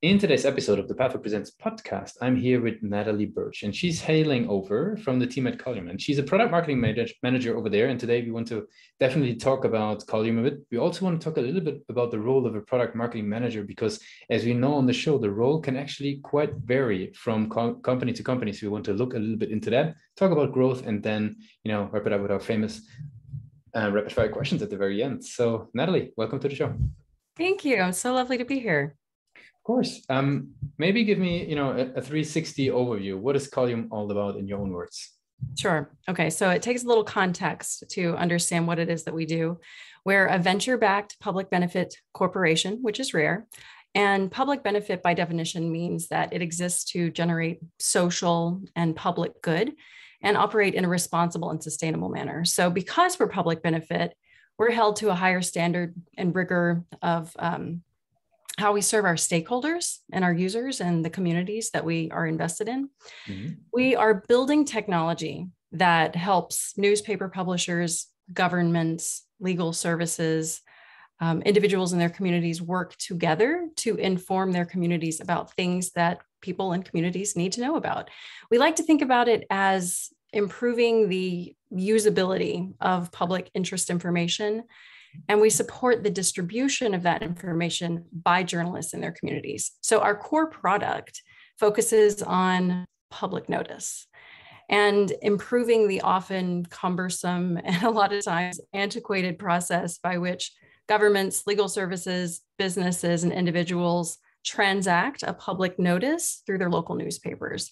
In today's episode of the Pathway Presents podcast, I'm here with Natalie Burge, and she's hailing over from the team at Collium, and she's a product marketing manager over there. And today we want to definitely talk about Collium a bit. We also want to talk a little bit about the role of a product marketing manager, because as we know on the show, the role can actually quite vary from company to company. So we want to look a little bit into that, talk about growth, and then, wrap it up with our famous rapid fire questions at the very end. So Natalie, welcome to the show. Thank you. It's so lovely to be here. Of course. Maybe give me, a 360 overview. What is Collium all about in your own words? Sure. Okay. So it takes a little context to understand what it is that we do. We're a venture-backed public benefit corporation, which is rare. And public benefit by definition means that it exists to generate social and public good and operate in a responsible and sustainable manner. So because we're public benefit, we're held to a higher standard and rigor of how we serve our stakeholders and our users and the communities that we are invested in. Mm-hmm. We are building technology that helps newspaper publishers, governments, legal services, individuals in their communities work together to inform their communities about things that people in communities need to know about. We like to think about it as improving the usability of public interest information, and we support the distribution of that information by journalists in their communities. So our core product focuses on public notice and improving the often cumbersome and a lot of times antiquated process by which governments, legal services, businesses, and individuals transact a public notice through their local newspapers.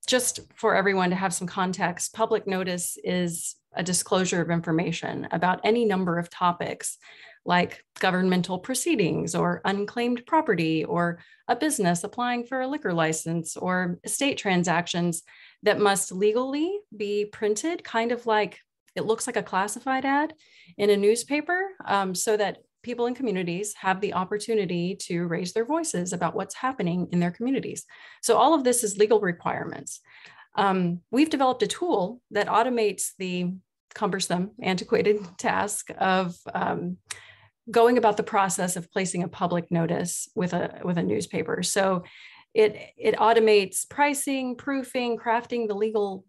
Just for everyone to have some context, public notice is a disclosure of information about any number of topics like governmental proceedings or unclaimed property or a business applying for a liquor license or estate transactions that must legally be printed, kind of like it looks like a classified ad in a newspaper, so that people in communities have the opportunity to raise their voices about what's happening in their communities. So all of this is legal requirements. We've developed a tool that automates the cumbersome, antiquated task of going about the process of placing a public notice with a newspaper. So it automates pricing, proofing, crafting the legal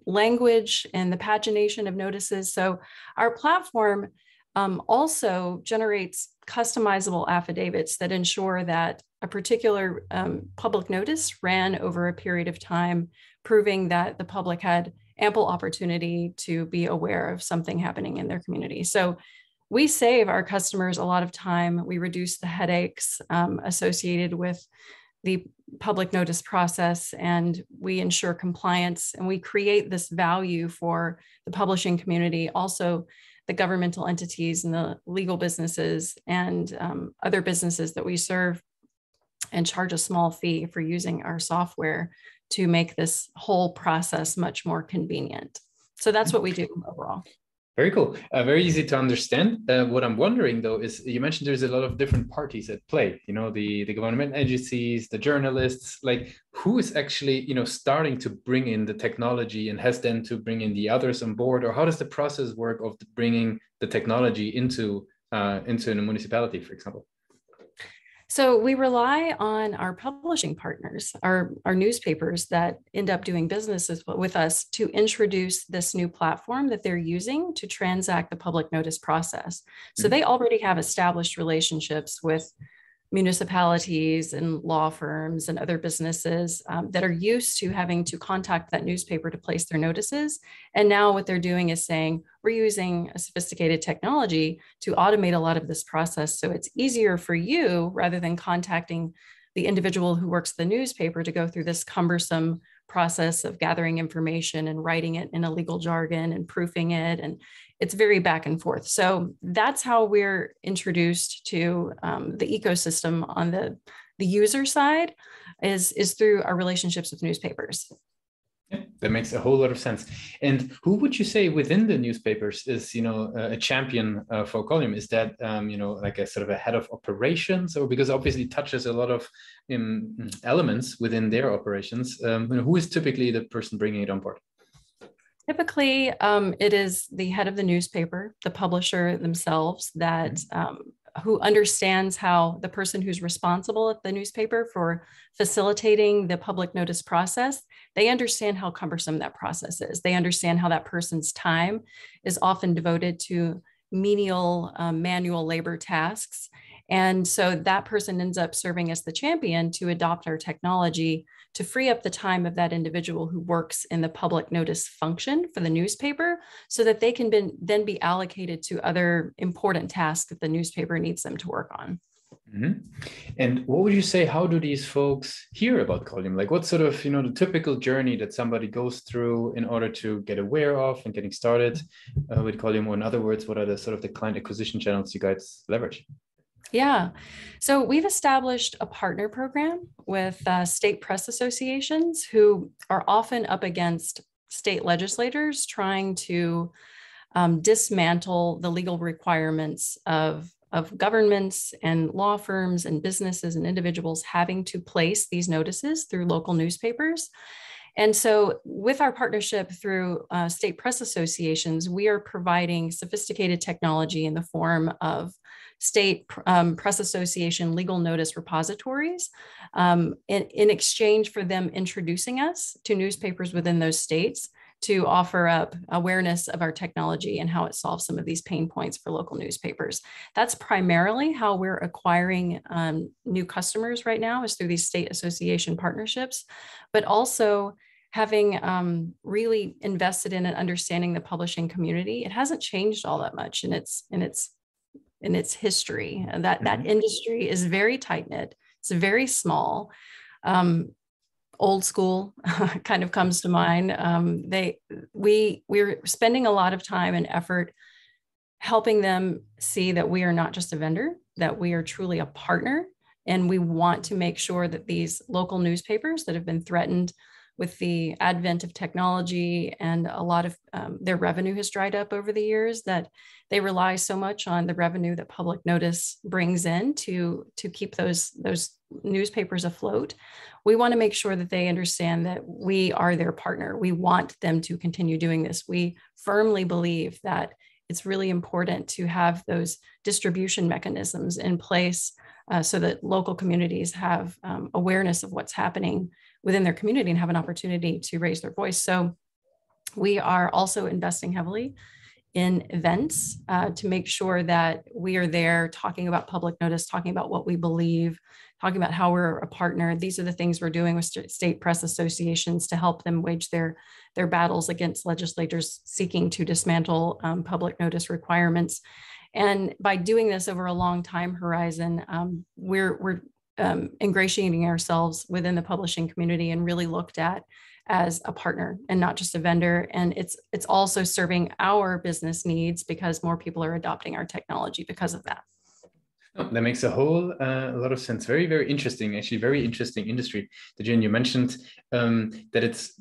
language, and the pagination of notices. So our platform also generates customizable affidavits that ensure that a particular public notice ran over a period of time, proving that the public had ample opportunity to be aware of something happening in their community. So we save our customers a lot of time. We reduce the headaches associated with the public notice process, and we ensure compliance, and we create this value for the publishing community, also the governmental entities and the legal businesses and other businesses that we serve, and charge a small fee for using our software to make this whole process much more convenient. So that's what we do overall. Very cool. Very easy to understand. What I'm wondering, though, is you mentioned there's a lot of different parties at play, the government agencies, the journalists, like who is actually, starting to bring in the technology and has then to bring in the others on board, or how does the process work of bringing the technology into a municipality, for example? So we rely on our publishing partners, our newspapers that end up doing businesses with us, to introduce this new platform that they're using to transact the public notice process. So they already have established relationships with municipalities and law firms and other businesses that are used to having to contact that newspaper to place their notices. And now what they're doing is saying, we're using a sophisticated technology to automate a lot of this process. So it's easier for you, rather than contacting the individual who works the newspaper, to go through this cumbersome process of gathering information and writing it in a legal jargon and proofing it. And it's very back and forth. So that's how we're introduced to the ecosystem on the user side, is through our relationships with newspapers. Yeah, that makes a whole lot of sense. And who would you say within the newspapers is, a champion for Collium? Is that, like a sort of a head of operations, or because obviously it touches a lot of elements within their operations? Who is typically the person bringing it on board? Typically, it is the head of the newspaper, the publisher themselves, that who understands how the person who's responsible at the newspaper for facilitating the public notice process, they understand how cumbersome that process is. They understand how that person's time is often devoted to menial manual labor tasks. And so that person ends up serving as the champion to adopt our technology to free up the time of that individual who works in the public notice function for the newspaper so that they can then be allocated to other important tasks that the newspaper needs them to work on. Mm-hmm. And what would you say, how do these folks hear about Collium? Like what sort of, the typical journey that somebody goes through in order to get aware of and getting started with Collium? Or in other words, what are the sort of the client acquisition channels you guys leverage? Yeah. So we've established a partner program with state press associations who are often up against state legislators trying to dismantle the legal requirements of governments and law firms and businesses and individuals having to place these notices through local newspapers. And so with our partnership through state press associations, we are providing sophisticated technology in the form of state press association legal notice repositories in exchange for them introducing us to newspapers within those states to offer up awareness of our technology and how it solves some of these pain points for local newspapers. That's primarily how we're acquiring new customers right now, is through these state association partnerships, but also having really invested in and understanding the publishing community. It hasn't changed all that much in its history. And that industry is very tight-knit. It's very small. Old school kind of comes to mind. We're spending a lot of time and effort helping them see that we are not just a vendor, that we are truly a partner. And we want to make sure that these local newspapers that have been threatened with the advent of technology and a lot of their revenue has dried up over the years, that they rely so much on the revenue that public notice brings in to keep those newspapers afloat. We want to make sure that they understand that we are their partner. We want them to continue doing this. We firmly believe that it's really important to have those distribution mechanisms in place so that local communities have awareness of what's happening within their community and have an opportunity to raise their voice. So we are also investing heavily in events to make sure that we are there talking about public notice, talking about what we believe, talking about how we're a partner. These are the things we're doing with state press associations to help them wage their battles against legislators seeking to dismantle public notice requirements. And by doing this over a long time horizon, we're ingratiating ourselves within the publishing community and really looked at as a partner and not just a vendor. And it's also serving our business needs because more people are adopting our technology because of that. Oh, that makes a whole lot of sense. Very, very interesting, actually, very interesting industry. Jen, you mentioned that it's,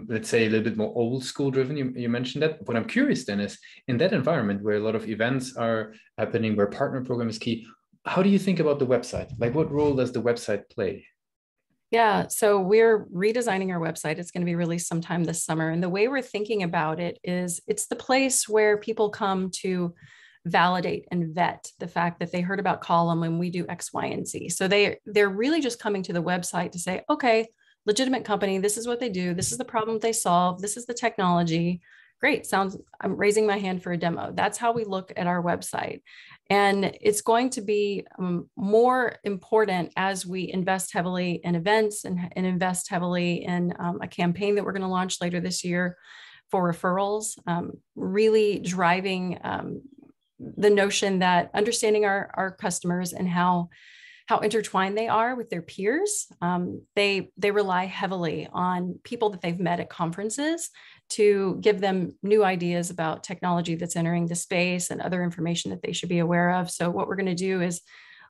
let's say, a little bit more old school driven. You mentioned that. What I'm curious then is, in that environment where a lot of events are happening, where partner program is key, how do you think about the website? Like, what role does the website play? Yeah, so we're redesigning our website. It's going to be released sometime this summer. And the way we're thinking about it is it's the place where people come to validate and vet the fact that they heard about Column and we do X, Y, and Z. So they're really just coming to the website to say, okay, legitimate company, this is what they do. This is the problem they solve. This is the technology. Great, I'm raising my hand for a demo. That's how we look at our website. And it's going to be more important as we invest heavily in events and invest heavily in a campaign that we're going to launch later this year for referrals, really driving the notion that understanding our customers and how intertwined they are with their peers. They rely heavily on people that they've met at conferences to give them new ideas about technology that's entering the space and other information that they should be aware of. So what we're going to do is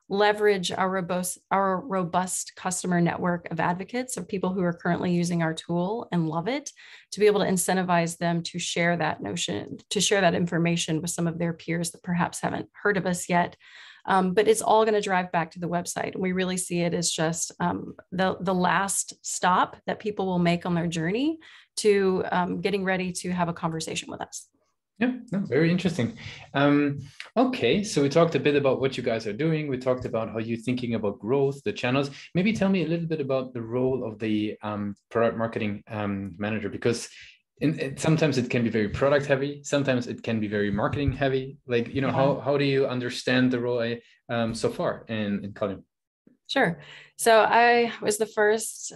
leverage our robust customer network of advocates, of people who are currently using our tool and love it, to be able to incentivize them to share that notion, to share that information with some of their peers that perhaps haven't heard of us yet. But it's all going to drive back to the website. We really see it as just the last stop that people will make on their journey to getting ready to have a conversation with us. Yeah, no, very interesting. Okay, so we talked a bit about what you guys are doing. We talked about how you're thinking about growth, the channels. Maybe tell me a little bit about the role of the product marketing manager, because sometimes it can be very product heavy, sometimes it can be very marketing heavy. Like, Yeah. how do you understand the role so far in Colin? Sure. So I was the first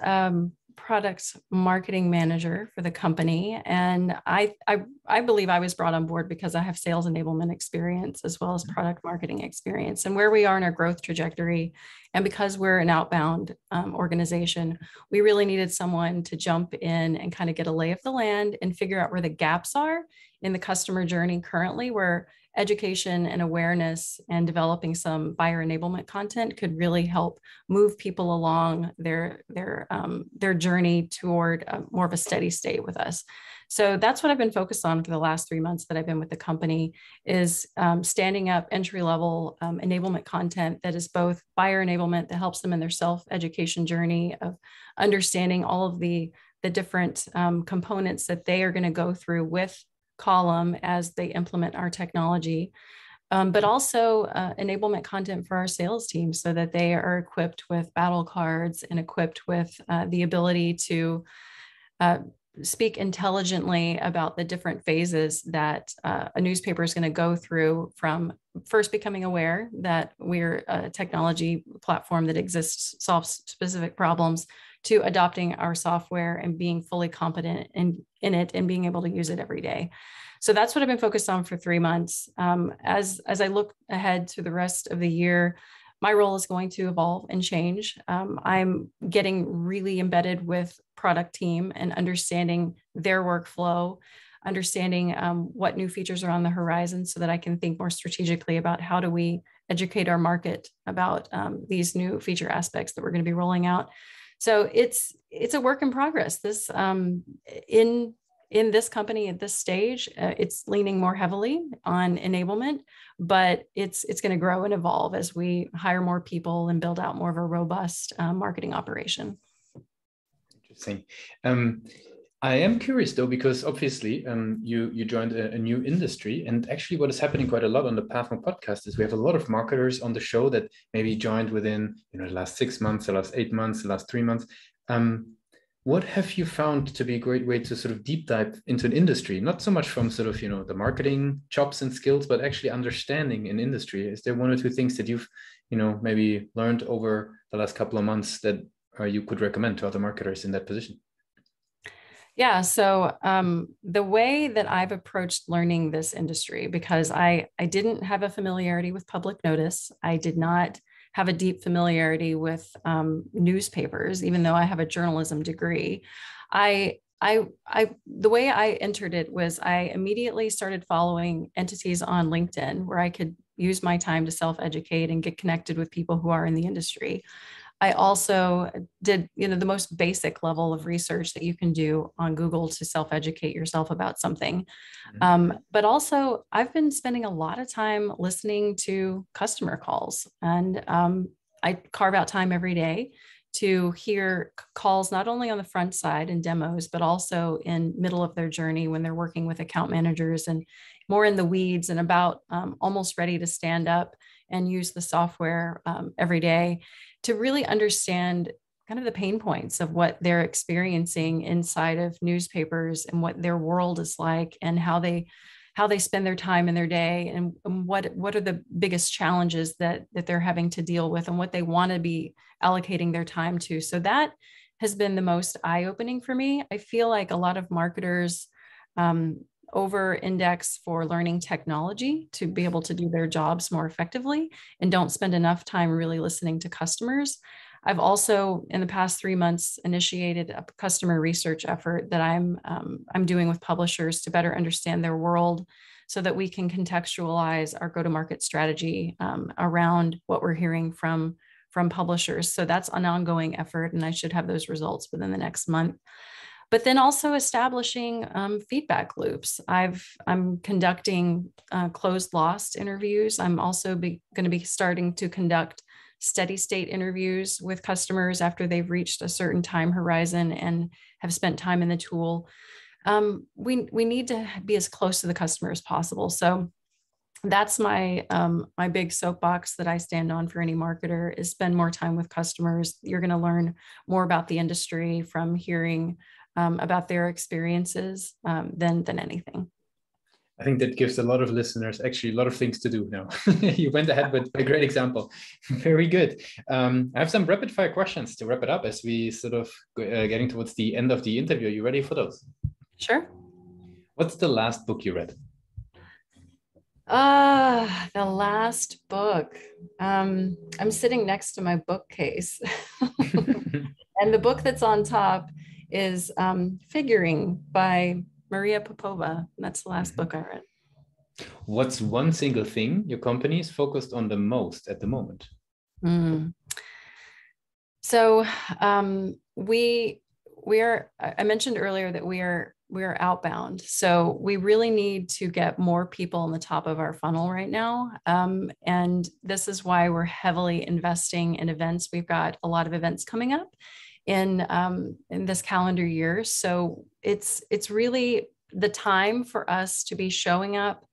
product marketing manager for the company, and I believe I was brought on board because I have sales enablement experience as well as product marketing experience, and where we are in our growth trajectory, and because we're an outbound organization, we really needed someone to jump in and kind of get a lay of the land and figure out where the gaps are in the customer journey currently, where education and awareness and developing some buyer enablement content could really help move people along their journey toward more of a steady state with us. So that's what I've been focused on for the last 3 months that I've been with the company, is standing up entry-level enablement content that is both buyer enablement that helps them in their self-education journey of understanding all of the different components that they are going to go through with Column as they implement our technology, but also enablement content for our sales team so that they are equipped with battle cards and equipped with the ability to speak intelligently about the different phases that a newspaper is going to go through, from first becoming aware that we're a technology platform that exists, solves specific problems, to adopting our software and being fully competent in it and being able to use it every day. So that's what I've been focused on for 3 months. As I look ahead to the rest of the year, my role is going to evolve and change. I'm getting really embedded with product team and understanding their workflow, understanding what new features are on the horizon so that I can think more strategically about how do we educate our market about these new feature aspects that we're going to be rolling out. So it's a work in progress. This in this company at this stage, it's leaning more heavily on enablement, but it's going to grow and evolve as we hire more people and build out more of a robust marketing operation. Interesting. I am curious though, because obviously you joined a new industry, and actually what is happening quite a lot on the Pathmo podcast is we have a lot of marketers on the show that maybe joined within the last 6 months, the last 8 months, the last 3 months. What have you found to be a great way to sort of deep dive into an industry? Not so much from sort of the marketing chops and skills, but actually understanding an industry. Is there one or two things that you've maybe learned over the last couple of months that you could recommend to other marketers in that position? Yeah, so the way that I've approached learning this industry, because I didn't have a familiarity with public notice, I did not have a deep familiarity with newspapers, even though I have a journalism degree. The way I entered it was I immediately started following entities on LinkedIn where I could use my time to self-educate and get connected with people who are in the industry. I also did, the most basic level of research that you can do on Google to self-educate yourself about something. But also, I've been spending a lot of time listening to customer calls, and I carve out time every day to hear calls not only on the front side and demos, but also in middle of their journey when they're working with account managers and more in the weeds and about almost ready to stand up and use the software every day, to really understand kind of the pain points of what they're experiencing inside of newspapers and what their world is like and how they spend their time in their day, and what are the biggest challenges that they're having to deal with and what they want to be allocating their time to. So that has been the most eye-opening for me. I feel like a lot of marketers over index for learning technology to be able to do their jobs more effectively and don't spend enough time really listening to customers. I've also, in the past 3 months, initiated a customer research effort that I'm doing with publishers to better understand their world so that we can contextualize our go-to-market strategy around what we're hearing from publishers. So that's an ongoing effort, and I should have those results within the next month. But then also establishing feedback loops. I'm conducting closed lost interviews. I'm also going to be starting to conduct steady state interviews with customers after they've reached a certain time horizon and have spent time in the tool. We need to be as close to the customer as possible. So that's my big soapbox that I stand on for any marketer is spend more time with customers. You're going to learn more about the industry from hearing about their experiences than anything. I think that gives a lot of listeners actually a lot of things to do now. You went ahead with a great example. Very good. I have some rapid fire questions to wrap it up as we sort of getting towards the end of the interview. Are you ready for those? Sure. What's the last book you read? The last book. I'm sitting next to my bookcase. And the book that's on top is Figuring by Maria Popova. That's the last book I read. What's one single thing your company is focused on the most at the moment? So I mentioned earlier that we are outbound. So we really need to get more people on the top of our funnel right now. And this is why we're heavily investing in events. We've got a lot of events coming up in this calendar year. So it's really the time for us to be showing up,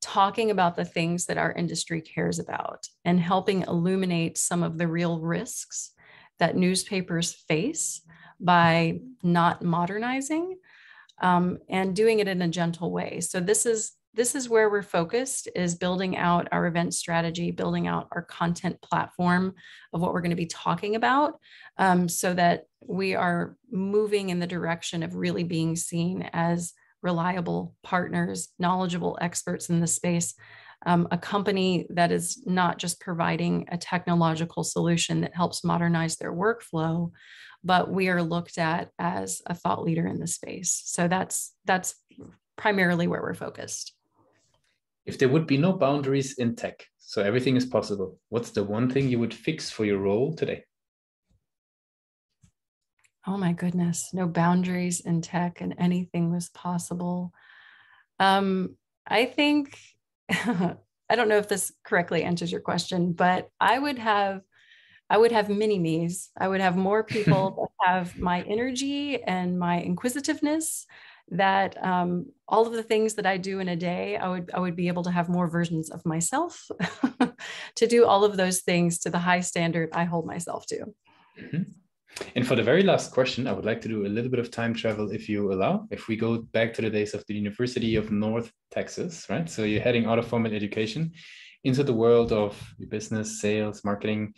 talking about the things that our industry cares about and helping illuminate some of the real risks that newspapers face by not modernizing and doing it in a gentle way. So this is where we're focused, is building out our event strategy, building out our content platform of what we're going to be talking about, so that we are moving in the direction of really being seen as reliable partners, knowledgeable experts in the space, a company that is not just providing a technological solution that helps modernize their workflow, but we are looked at as a thought leader in the space. So that's primarily where we're focused. If there would be no boundaries in tech, so everything is possible, what's the one thing you would fix for your role today? Oh my goodness, no boundaries in tech and anything was possible. I think, I don't know if this correctly answers your question, but I would have mini me's. I would have more people that have my energy and my inquisitiveness, that all of the things that I do in a day, I would be able to have more versions of myself to do all of those things to the high standard I hold myself to. Mm-hmm. And for the very last question, I would like to do a little bit of time travel, if you allow. If we go back to the days of the University of North Texas, right? So you're heading out of formal education into the world of business, sales, marketing.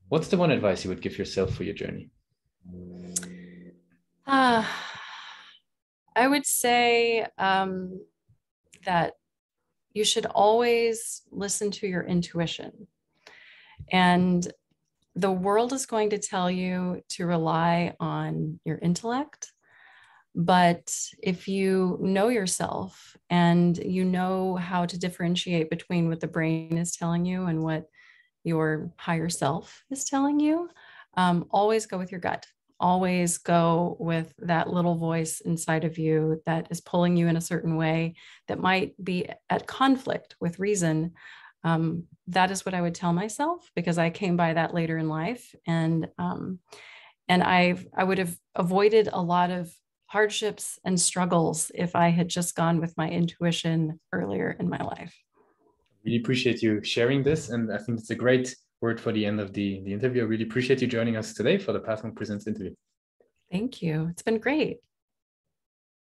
What's the one advice you would give yourself for your journey? I would say that you should always listen to your intuition. And the world is going to tell you to rely on your intellect. But if you know yourself and you know how to differentiate between what the brain is telling you and what your higher self is telling you, always go with your gut. Always go with that little voice inside of you that is pulling you in a certain way that might be at conflict with reason. That is what I would tell myself, because I came by that later in life, and I would have avoided a lot of hardships and struggles if I had just gone with my intuition earlier in my life. Really appreciate you sharing this, and I think it's a great word for the end of the interview. I really appreciate you joining us today for the Pathmark Presents interview. Thank you. It's been great.